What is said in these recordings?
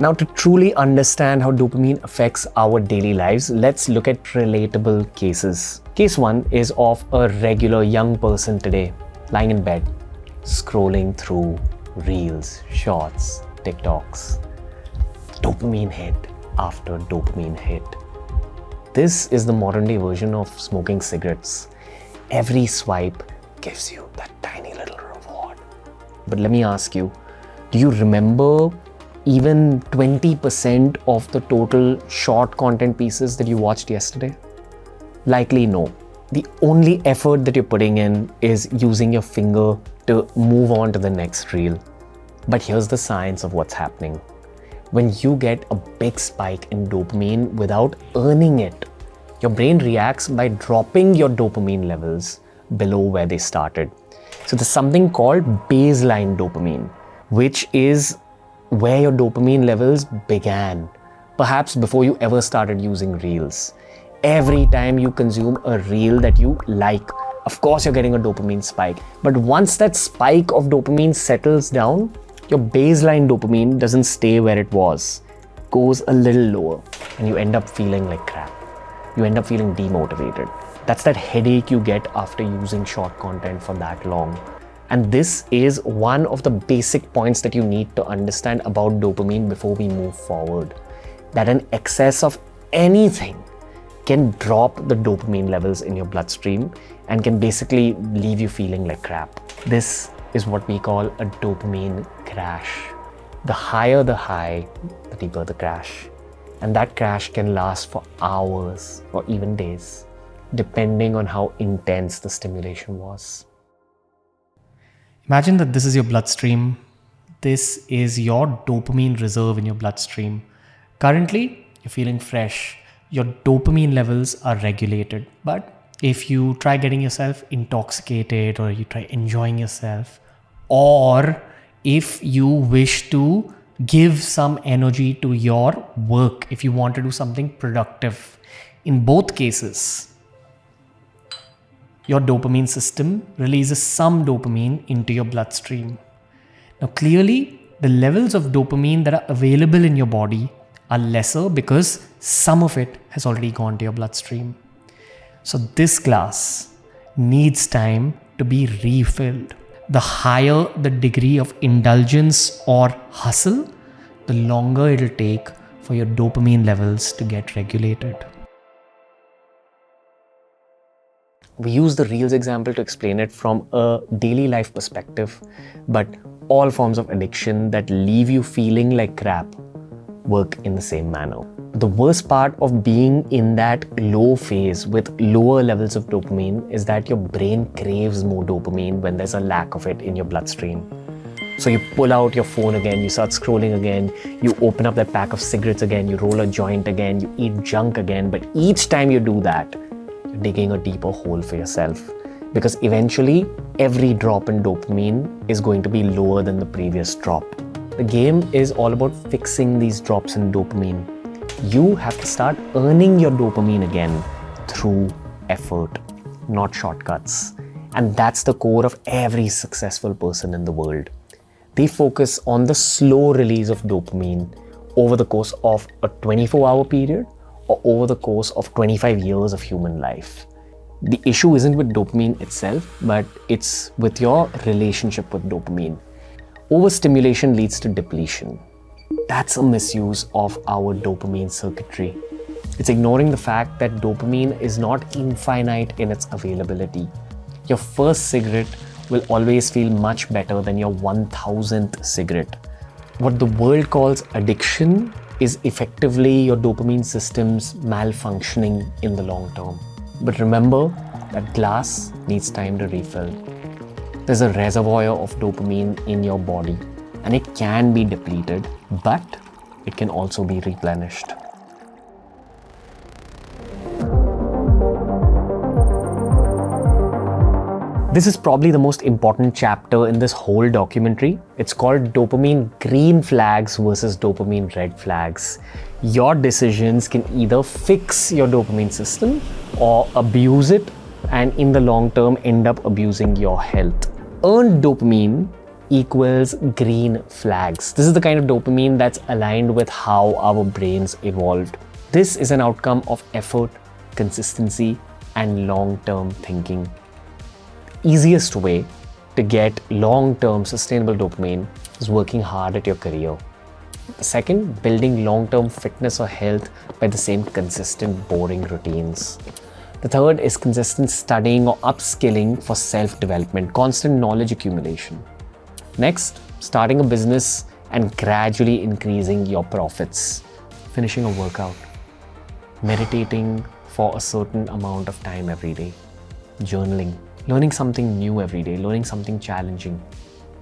Now, to truly understand how dopamine affects our daily lives, let's look at relatable cases. Case 1 is of a regular young person today, lying in bed, scrolling through reels, shorts, TikToks. Dopamine hit after dopamine hit. This is the modern day version of smoking cigarettes. Every swipe gives you that tiny little reward. But let me ask you, do you remember even 20% of the total short content pieces that you watched yesterday? Likely no. The only effort that you're putting in is using your finger to move on to the next reel. But here's the science of what's happening. When you get a big spike in dopamine without earning it, your brain reacts by dropping your dopamine levels below where they started. So there's something called baseline dopamine, which is where your dopamine levels began, perhaps before you ever started using reels. Every time you consume a reel that you like, of course you're getting a dopamine spike. But once that spike of dopamine settles down, your baseline dopamine doesn't stay where it was, it goes a little lower, and you end up feeling like crap. You end up feeling demotivated. That's that headache you get after using short content for that long. And this is one of the basic points that you need to understand about dopamine before we move forward. That an excess of anything can drop the dopamine levels in your bloodstream and can basically leave you feeling like crap. This is what we call a dopamine crash. The higher the high, the deeper the crash. And that crash can last for hours or even days, depending on how intense the stimulation was. Imagine that this is your bloodstream. This is your dopamine reserve in your bloodstream. Currently, you're feeling fresh. Your dopamine levels are regulated. But if you try getting yourself intoxicated, or you try enjoying yourself, or if you wish to give some energy to your work, if you want to do something productive, in both cases, your dopamine system releases some dopamine into your bloodstream. Now, clearly, the levels of dopamine that are available in your body are lesser because some of it has already gone to your bloodstream. So this glass needs time to be refilled. The higher the degree of indulgence or hustle, the longer it'll take for your dopamine levels to get regulated. We use the reels example to explain it from a daily life perspective, but all forms of addiction that leave you feeling like crap work in the same manner. The worst part of being in that low phase with lower levels of dopamine is that your brain craves more dopamine when there's a lack of it in your bloodstream. So you pull out your phone again, you start scrolling again, you open up that pack of cigarettes again, you roll a joint again, you eat junk again, but each time you do that, you're digging a deeper hole for yourself. Because eventually, every drop in dopamine is going to be lower than the previous drop. The game is all about fixing these drops in dopamine. You have to start earning your dopamine again through effort, not shortcuts. And that's the core of every successful person in the world. They focus on the slow release of dopamine over the course of a 24-hour period or over the course of 25 years of human life. The issue isn't with dopamine itself, but it's with your relationship with dopamine. Overstimulation leads to depletion. That's a misuse of our dopamine circuitry. It's ignoring the fact that dopamine is not infinite in its availability. Your first cigarette will always feel much better than your 1000th cigarette. What the world calls addiction is effectively your dopamine system's malfunctioning in the long term. But remember, that glass needs time to refill. There's a reservoir of dopamine in your body, and it can be depleted, but it can also be replenished. This is probably the most important chapter in this whole documentary. It's called Dopamine Green Flags versus Dopamine Red Flags. Your decisions can either fix your dopamine system or abuse it, and in the long term end up abusing your health. Earned dopamine equals green flags. This is the kind of dopamine that's aligned with how our brains evolved. This is an outcome of effort, consistency, and long-term thinking. The easiest way to get long-term sustainable dopamine is working hard at your career. The second, building long-term fitness or health by the same consistent, boring routines. The third is consistent studying or upskilling for self-development, constant knowledge accumulation. Next, starting a business and gradually increasing your profits. Finishing a workout. Meditating for a certain amount of time every day. Journaling. Learning something new every day, learning something challenging.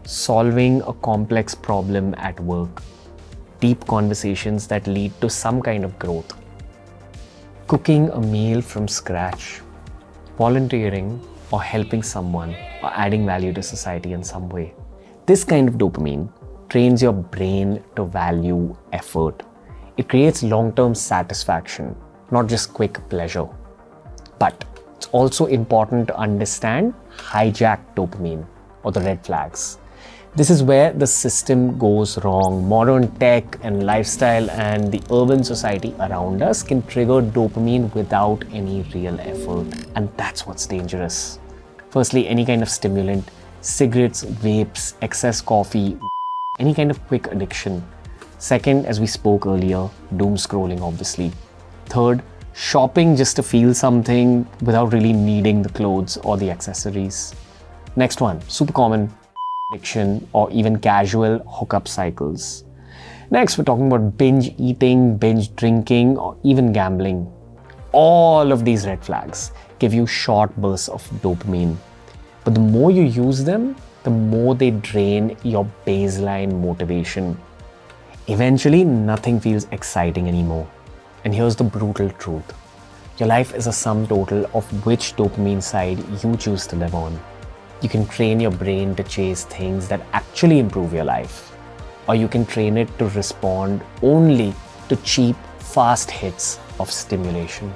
Solving a complex problem at work. Deep conversations that lead to some kind of growth. Cooking a meal from scratch. Volunteering or helping someone or adding value to society in some way. This kind of dopamine trains your brain to value effort. It creates long-term satisfaction, not just quick pleasure. But it's also important to understand hijacked dopamine or the red flags. This is where the system goes wrong. Modern tech and lifestyle and the urban society around us can trigger dopamine without any real effort. And that's what's dangerous. Firstly, any kind of stimulant, cigarettes, vapes, excess coffee, any kind of quick addiction. Second, as we spoke earlier, doom scrolling, obviously. Third, shopping just to feel something without really needing the clothes or the accessories. Next one, super common, addiction or even casual hookup cycles. Next, we're talking about binge eating, binge drinking, or even gambling. All of these red flags give you short bursts of dopamine. But the more you use them, the more they drain your baseline motivation. Eventually, nothing feels exciting anymore. And here's the brutal truth. Your life is a sum total of which dopamine side you choose to live on. You can train your brain to chase things that actually improve your life. Or you can train it to respond only to cheap, fast hits of stimulation.